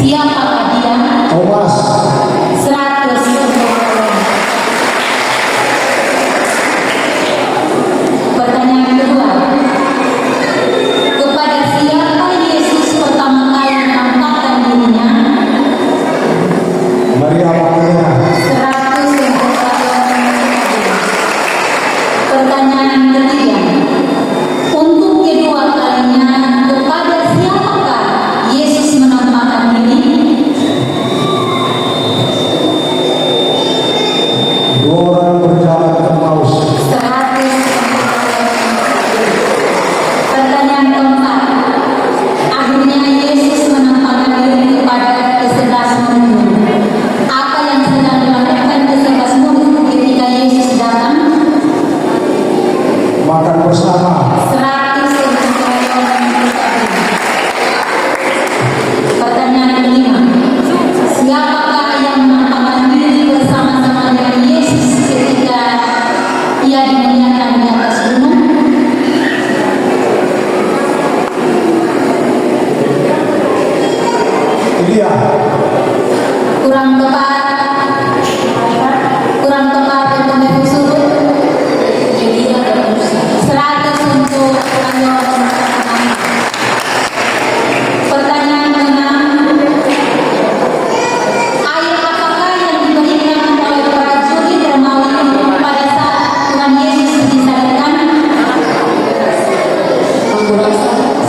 Siapakah dia? Awas. 100 untuk Rayona. Pertanyaan kedua, kepada siapa Yesus pertama kali menampakkan dirinya? Maria Magdalena. 100 untuk Rayona. Pertanyaan ketiga, untuk kedua kalinya kepada siapakah Yesus menampakkan diri? Dua orang berjalan ke Emmaus. 100. Pertanyaan keempat, akhirnya Yesus menampakkan diri kepada ke-11 murid. Apa yang sedang dilakukan ke-11 murid ketika Yesus datang? Makan bersama. 100 untuk Rayona dan Putri. Pertanyaan kelima, siapakah yang menampakkan diri bersama-sama dengan Yesus ketika ia dimuliakan di atas gunung? Elia. Kurang tepat untuk Ibu Surut. 100 untuk Rayona. Pertanyaan keenam, air apakah yang diberikan oleh prajurit Romawi pada saat Tuhan Yesus disalibkan?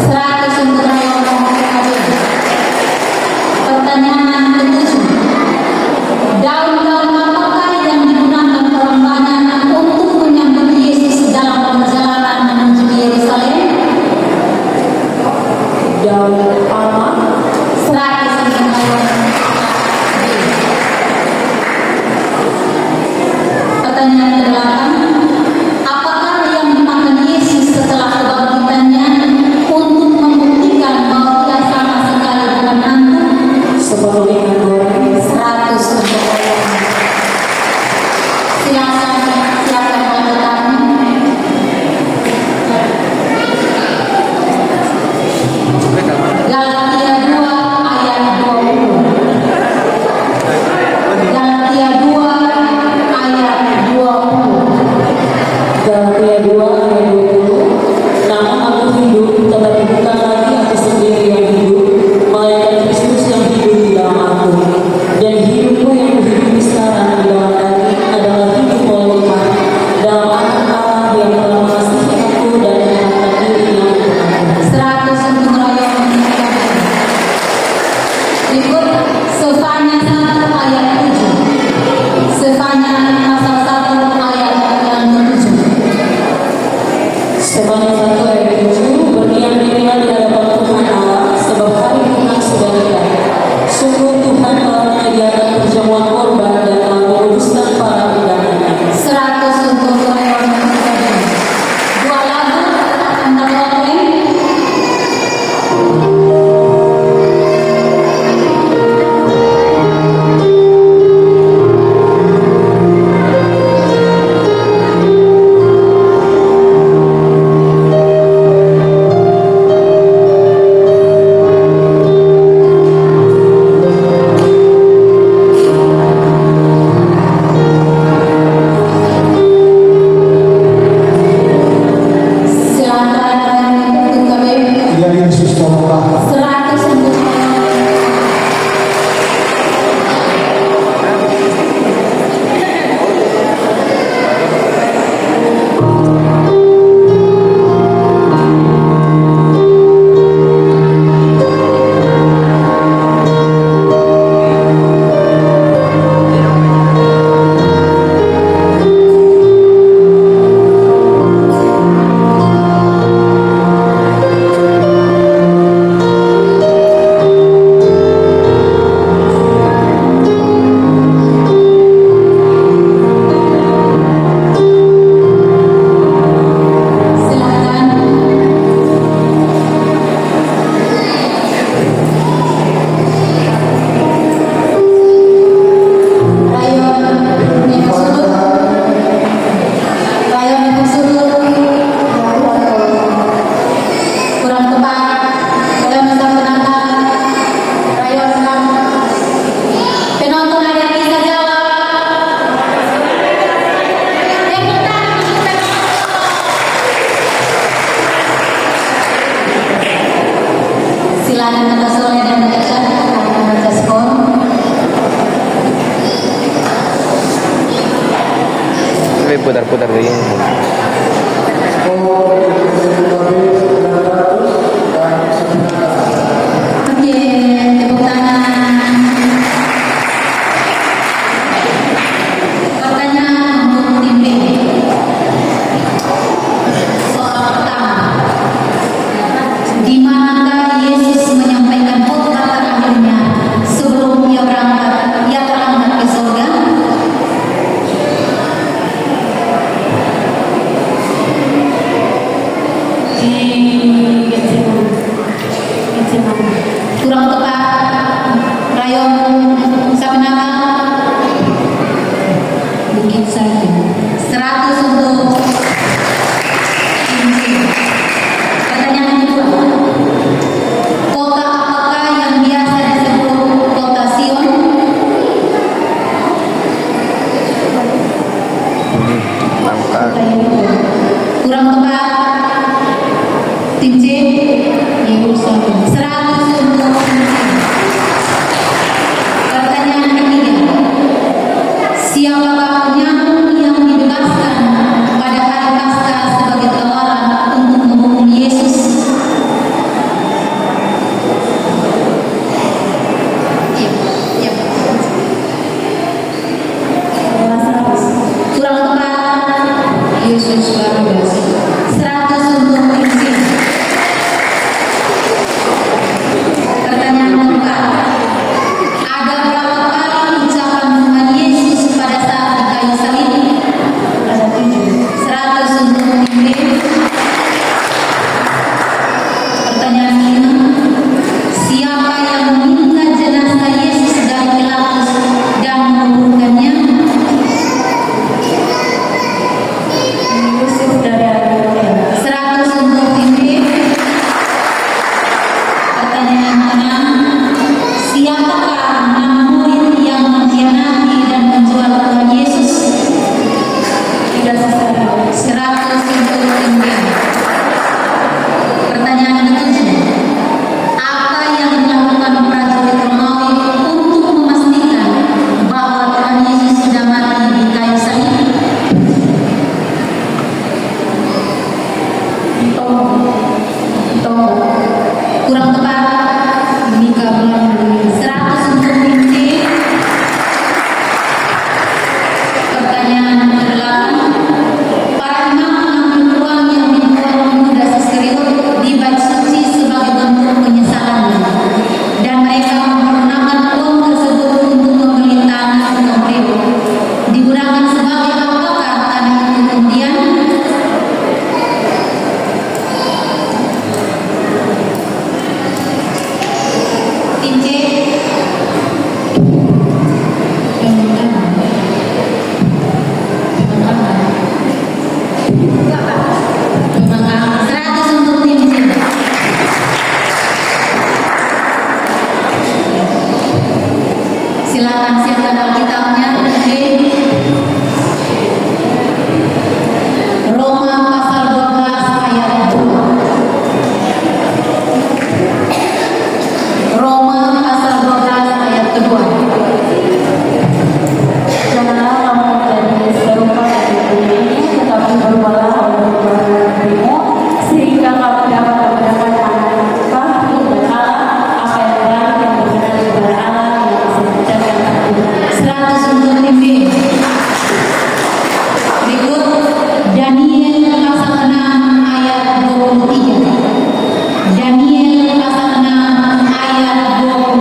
100 untuk Rayona. Pertanyaan Silakan Kakak Soleh dan Kakak Syarif akan membaca skor. Lebih putar-putar ke ini. Oke, tepuk tangan. Pertanyaan untuk tim B. Soal pertama. Di manakah Yesus menyampaikan khotbah terakhirnya sebelum ia terangkat ke surga? Kurang tepat. Rayon Sapnaka. Mungkin saja. 100 untuk tim C. Pertanyaan kedua. Kota apakah yang biasa disebut kota Sion? Langkah. Kurang tepat. Tim C. 100 untuk tim C. Pertanyaan ketiga. Siapakah penyamun yang dibebaskan pada hari Paskah sebagai tawaran untuk membunuh Yesus? Kurang tepat. Yesus Barnabas. 100 untuk tim C. Pertanyaan keempat. Ada berapa kali ucapan Tuhan Yesus pada saat di kayu salib? Ada 7. 100 untuk tim B. Pertanyaan kelima. Siapa yang meminta jenazah Yesus dari Pilatus dan menguburkannya? Yusuf dari Arimatea. 100 untuk tim B. Pertanyaan keenam. Siapakah 6 murid yang mengkhianati dan menjual Tuhan Yesus? Tidak sesat. 100 untuk tim B. Pertanyaan ketujuh. Apa yang dilakukan prajurit Romawi untuk memastikan bahwa Tuhan Yesus sudah mati di kayu salib? Kurang tepat. Mika Belanda. 100 untuk tim C. Pertanyaan ke-8. Para imam mengambil uang yang dibuang Yudas Iskariot di bait suci sebagai bentuk penyesalannya, dan mereka menggunakan uang tersebut untuk membeli tanah Komplek. Digunakan sebagai apakah tanah itu kemudian? Tim C. Memang 100 untuk tim C. Silakan siapkan Alkitabnya. Roma pasal 12 ayat 2. Roma pasal 12 ayat kedua. Janganlah kamu menjadi serupa dengan dunia, tetapi berubahlah oleh perubahan hatimu, sehingga kamu dapat membedakan mana yang benar dari Allah, apa yang benar dan berkenan kepada Allah, yang disebutkan yang tak benar. 100 untuk tim B. Berikut Daniel pasal 6 ayat 23. Daniel pasal 6 ayat 23.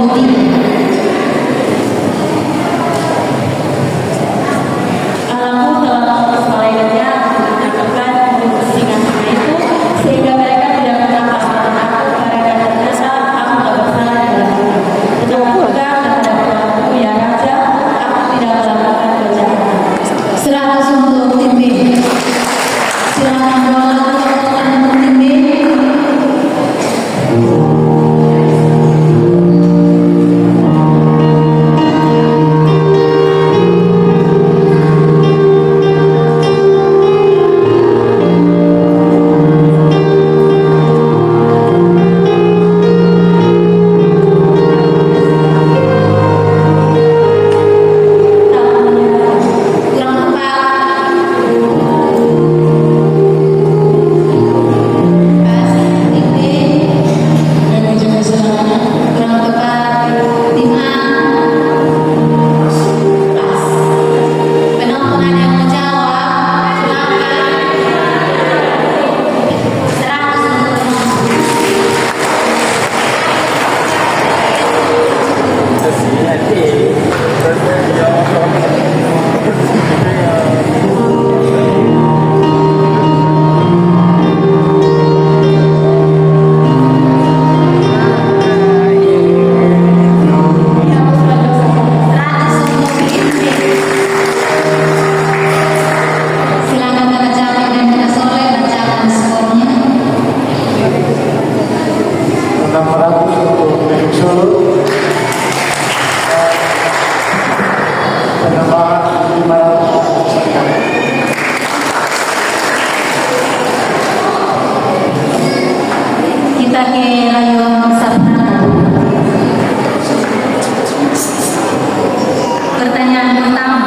Silakan kita capek dan kita soleh bacakan skornya. 600 untuk menyusul penambahan 500. Kita ke Rayon Sabnata. Pertanyaan pertama.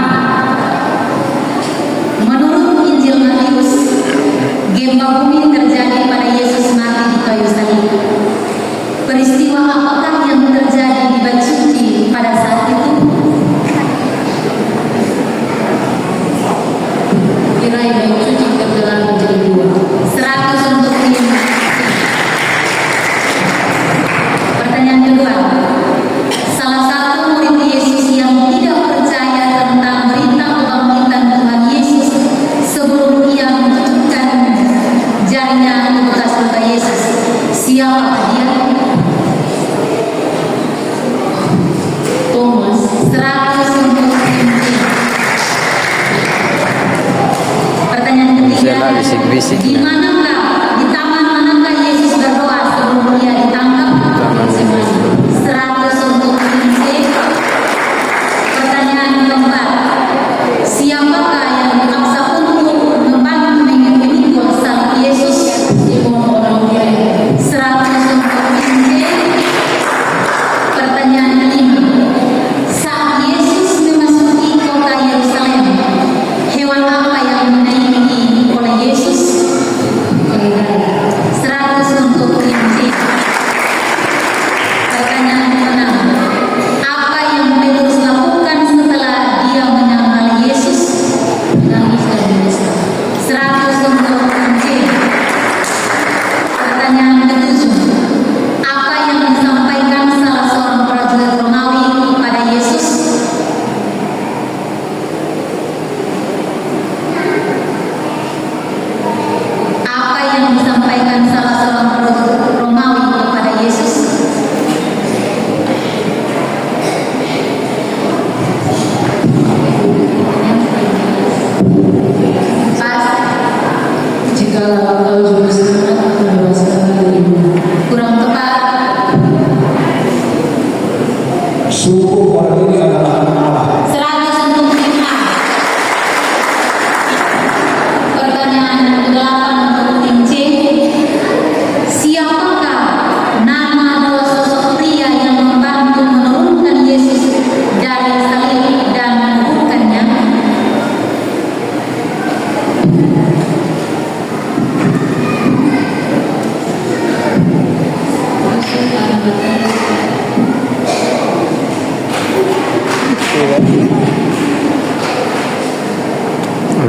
Menurut Injil Matius, gempa bumi terjadi pada Yesus mati di kayu salib. Peristiwa apakah yang terjadi di Bait Suci pada saat itu? Tirai Bait Suci terbelah menjadi dua. 100 untuk tim. Pertanyaan kedua. Salah satu murid Yesus yang tidak percaya tentang berita kebangkitan Tuhan Yesus sebelum ia menutupkan jarinya ke bekas luka Yesus. Siapa dia? Thomas. 100 untuk tim. Pertanyaan ketiga. Saya bisik-bisik. Di manakah, di taman manakah Yesus berdoa sebelum ia ditangkap? 100 untuk tim C. Pertanyaan keempat. Siapakah yang dipaksa untuk membantu memikul salib Yesus? Simon orang kaya. 100 untuk tim C. Pertanyaan kelima. Saat Yesus memasuki kota Yerusalem, hewan apa yang dinaiki oleh Yesus? 100 untuk tim C. Pertanyaan keenam. Apa yang Petrus lakukan setelah dia menyangkal Yesus? Menangis dan menyesal. 100 untuk tim C. Pertanyaan ketujuh. Apa yang disampaikan salah seorang prajurit Romawi kepada Yesus? Apa yang disampaikan salah seorang prajurit Romawi kepada Yesus? Pas. Jikalau engkau juru selamat, bebaskanlah dirimu. Kurang tepat. Sungguh orang ini adalah anak Allah. 100 untuk tim A. Pertanyaan ke-8 untuk tim C. Siapakah nama dua sosok pria yang membantu menurunkan Yesus dari salib dan menguburkannya?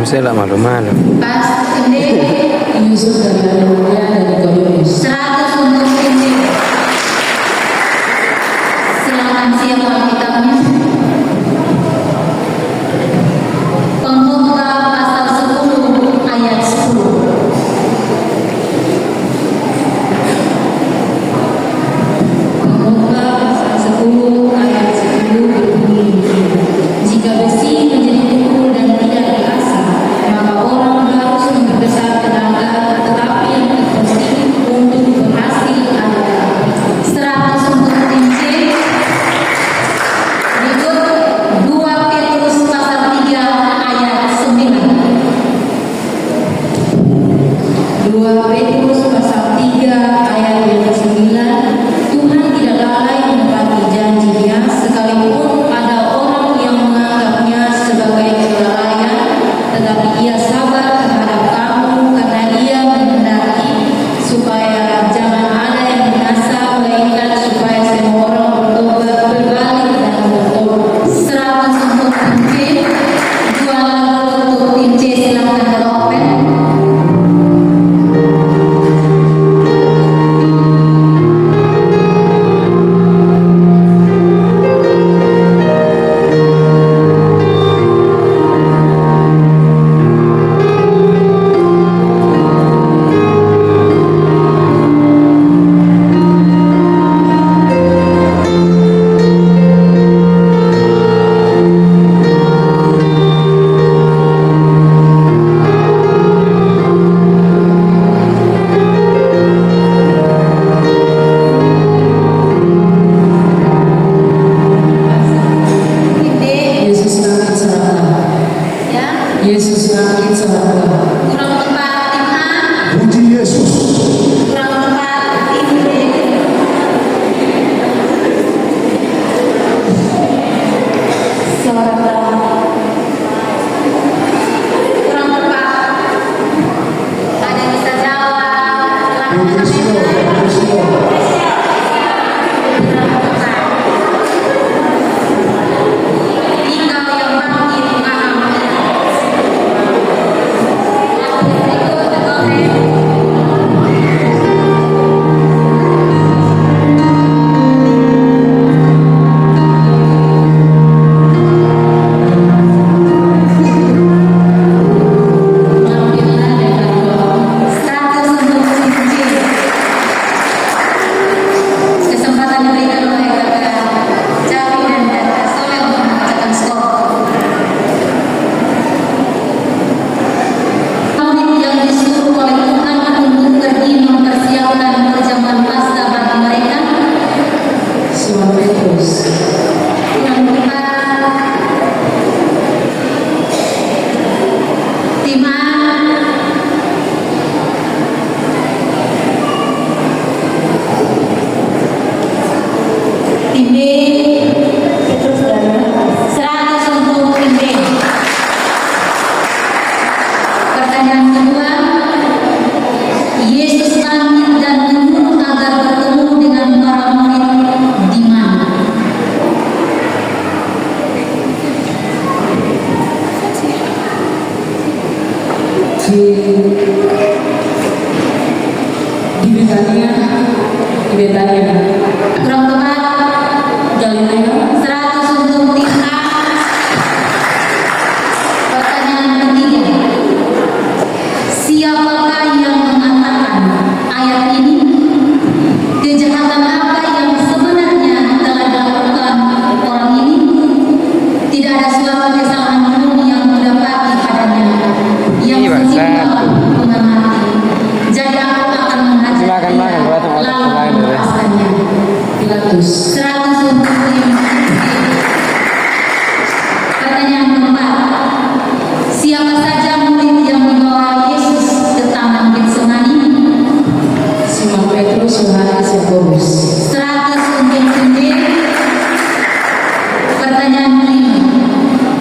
Saya lah malu-malu. Pas tim D. Yusuf dari Arimatea dan Nikodemus. 100 untuk tim D. Silakan siap Alkitabnya. Pengkhotbah pasal 10 ayat 10. Pengkhotbah pasal 10 ayat 10 berbunyi begini. Jika besi menjadi tubuh dan tidak diasah, maka orang harus memperbesar tenaga, tetapi yang terpenting untuk berhasil adalah 100 untuk tim C. Berikut 2 Petrus pasal 3 ayat 9. 2 Petrus pasal 3 ayat yang ke-9. Tuhan tidak lalai menepati janji-Nya, sekalipun ada orang yang menganggapnya sebagai kelalaian, tetapi Ia sabar terhadap kamu karena Ia menghendaki supaya jangan ada yang binasa, melainkan supaya semua orang bertobat, berbalik dan bertobat. 100 untuk tim C. 2 lagu untuk tim C. Silakan Ropen. suara Kurang tepat. Ada yang bisa jawab? Kurang tepat. Engkau yang bangkit maha mulia. Kesempatan diberikan oleh kakak Cawi dan kakak Soleh untuk membacakan skor. Murid yang disuruh oleh Tuhan untuk pergi mempersiapkan perjamuan Paskah bagi mereka. Simon Petrus. Kurang tepat. Tim A. Tim B. Petrus dan Yohanes. 100 untuk tim B. Pertanyaan kedua, Yesus bangkit dan menyuruh agar bertemu dengan para murid di mana? Di Betania. Kurang tepat. Galilea. 100 untuk tim A. Pertanyaan ketiga, siapakah yang mengatakan ayat ini? Kejahatan apa yang sebenarnya telah dilakukan orang ini? Tidak ada suatu kesalahan pun yang didapati padanya yang Iya, Bang. setimpal mengamati. Jadi aku akan menghajar Makan, dia buat orang lalu lain, ya. melepaskannya. Pilatus. 100 untuk tim B. Pertanyaan keempat, siapa saja murid yang membawa Yesus ke Taman Getsemani? Simon Petrus, Yohanes, Yakobus. 100 untuk tim B. Pertanyaan kelima,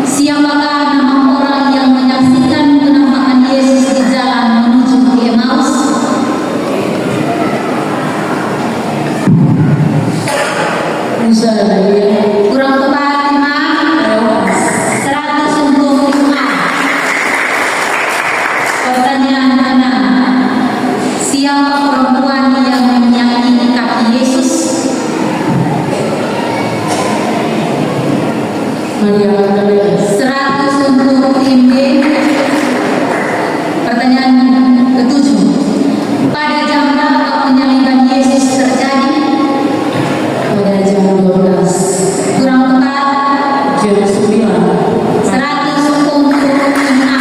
siapakah nama orang yang menyaksikan penampakan Yesus di jalan menuju ke Emmaus? Musa dan Elia. Kurang tepat tim A. 100 untuk tim A. Pertanyaan keenam, siapa perempuan yang menyakiti kaki Yesus? Maria Magdalena. 100 untuk tim B. Pertanyaan ketujuh, pada jam berapa penyaliban Yesus terjadi? Pada jam 12. Kurang tepat. Jam 9. 100 untuk tim A.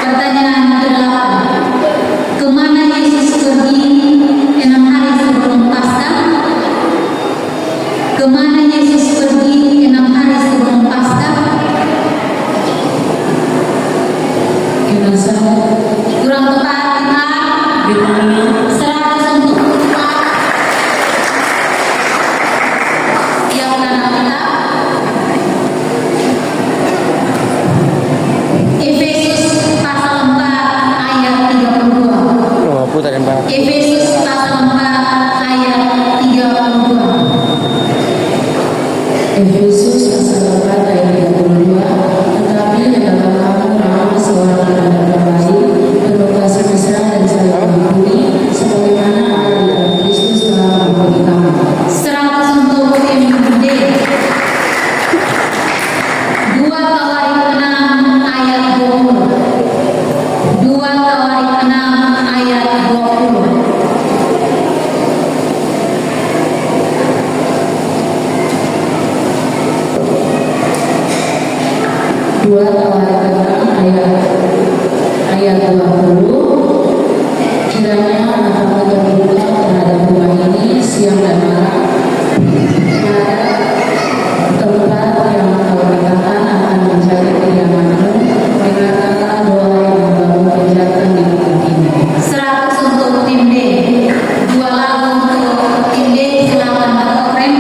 Pertanyaan ke-8, kemana Yesus pergi 6 hari sebelum Paskah? Kemana Yesus pergi 6 hari sebelum Paskah? Ke Nazaret. Kurang tepat tim A. Betania. 100 untuk tim A. Siapkan Alkitab. Efesus pasal 4 ayat 32. Oh, putarin Bang. Efesus pasal 4 ayat 32. Efesus pasal 4 ayat 32. Tetapi hendaklah kamu ramah seorang terhadap yang lain, penuh kasih mesra dan saling mengampuni, sebagaimana Allah di dalam Kristus telah mengampuni kamu. 100 untuk tim D. 2 Tawarik 6 ayat 20. 2 Tawarik 6 ayat 20. Dua Tawarik 6 ayat 20. Kiranya kamu terbuka terhadap rumah ini siang dan malam, tempat yang kau katakan akan menjadi kediamanmu. Dengarkanlah doa yang membangun kejahatan di bukit ini. 100 untuk tim D. 2 lagu untuk tim D, silakan berkoren.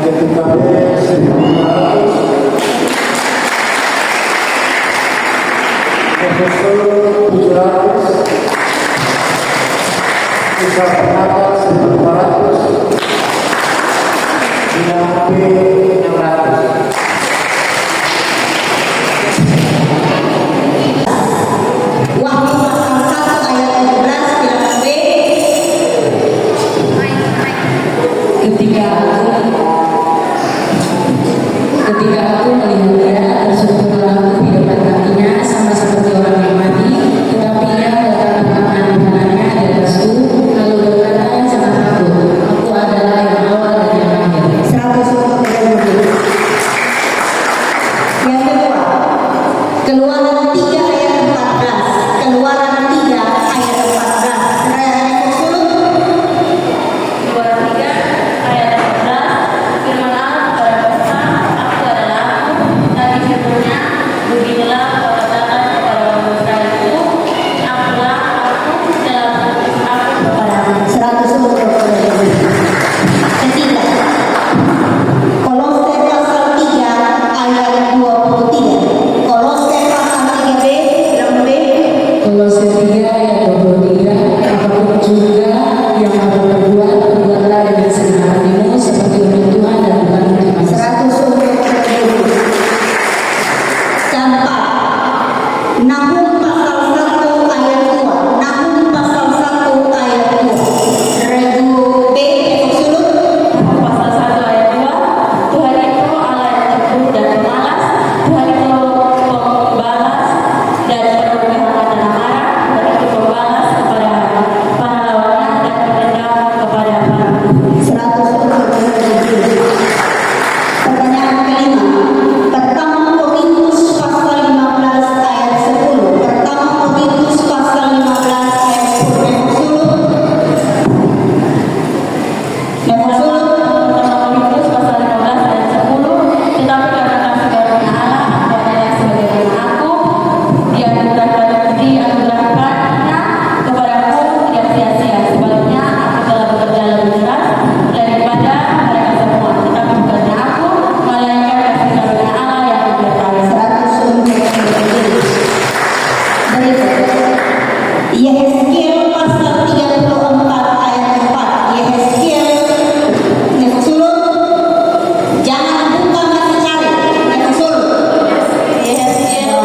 ketika B 1.500, Profesor 700, Sisa Penata 1.500, Bidang B 600. Wahyu pasal 1 ayat 12 bilangan B. Ketika aku melihat dia, tersungkurlah aku di depan kakinya sama seperti orang yang mati, tetapi ia meletakkan tangan di kanannya di atasku, lalu berkata, jangan takut, aku adalah yang awal dan yang akhir. 100. Yang kedua, Keluaran 3 ayat 14. Keluaran 3 ayat 14. Yang sulut. Keluaran 3 ayat 14, firman Allah kepada Musa, aku adalah aku, tadi sebelumnya, beginilah kau katakan kepada orang Israel itu, akulah aku dalam mengutus aku kepadamu. 100. Ketiga, Kolose pasal 3 ayat 23. Kolose pasal 3B bilangan B. Kolose 3 ayat 23, apapun juga yang kamu perbuat, perbuatlah dengan senang hatimu seperti untuk Tuhan dan bukan untuk manusia. 100. Keempat, Nahum pasal 1 ayat 2. Nahum pasal 1 ayat 2. Regu B sulut. Pasal 1 ayat 2, Tuhan itu Allah yang teguh dan pemalas, Tuhan itu pembalas dan penuh kehangatan amarah, Tuhan itu pembalas kepada para lawannya dan pendendam kepada para musuh. 100. Pertanyaan kelima, Pertama Korintus pasal 15 ayat 10. Pertama Korintus pasal 15 ayat 10. Yang sulut. Pertama Korintus pasal 15 ayat 10, tetapi karena kasih karunia Allah kepadanya sebagaimana aku, dia anugerahkannya kepadaku tidak sia-sia. Sebaliknya aku telah bekerja lebih keras daripada mereka semua, tetapi bukannya aku, melainkan kasih karunia Allah yang menyertai. 100. Berikut, Yehezkiel pasal 34 ayat 4. Yehezkiel yang sulut. Jangan buka, masih cari. Yang sulut. Yehezkiel,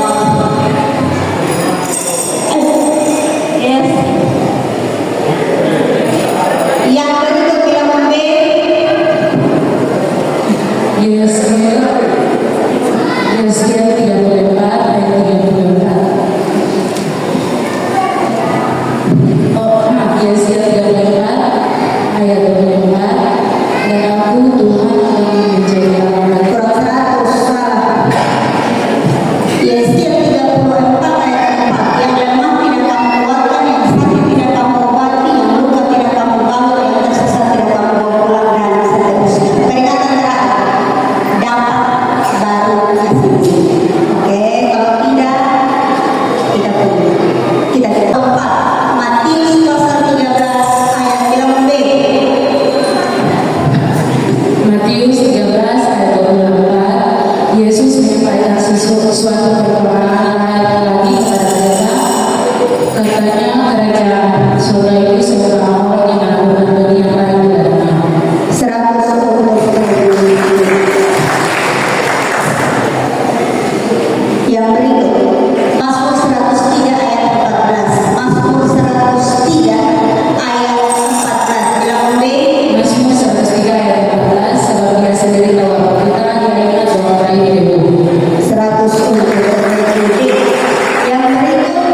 Yang berikut bilangan B. Yehezkiel 34 ayat 34. Yesaya 34 ayat 24, dan aku Tuhan akan menjadi Allah bagi Kurang 100. Salah. Yesaya 34 ayat 4. Yang lemah tidak kamu kuatkan, yang sakit tidak kamu obati, yang luka tidak kamu bangun, yang tersesat tidak kamu bawa pulang, dan seterusnya. Perikatan terakhir, dapat baru kasih. Oke, kalau tidak, kita tunggu. Kita tidak. 4. Matius pasal 13 ayat bilangan B. Matius 13 ayat 24, Yesus menyampaikan suatu perumpamaan lagi kepada mereka. Katanya, kerajaan surga itu seperti orang yang melakukan bagi yang lain padanya. 100. Yang berikut, Mazmur 103 ayat 14. Mazmur 103 ayat 14 bilangan B. Mazmur 103 ayat 14, sebab dia sendiri tahu apa kita, dia ingat bahwa baik di bumi. 100 untuk D. Yang berikut,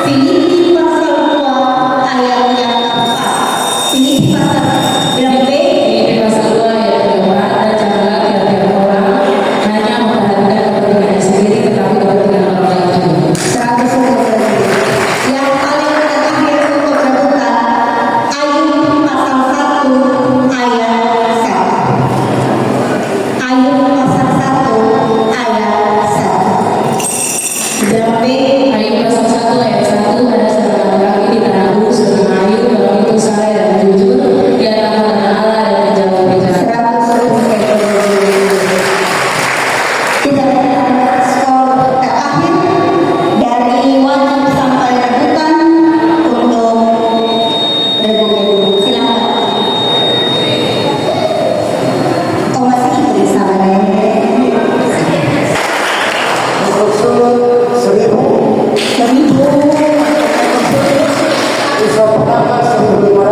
Filipi pasal 2 ayat yang keempat. Filipi pasal bilangan B. Filipi pasal 2 ayat 4, dan janganlah tiap-tiap orang hanya memperhatikan kepentingannya sendiri, tetapi kepentingan orang lain juga. 100 untuk D. Yang paling terakhir untuk rebutan, Ayub pasal 1 ayat 1. Ayub pasal 1 ayat 1. Bilangan B. Ayub pasal 1 ayat 1, ada seorang laki di tanahku, seorang Ayub, orang itu saleh dan jujur, sa pagkakas ng problema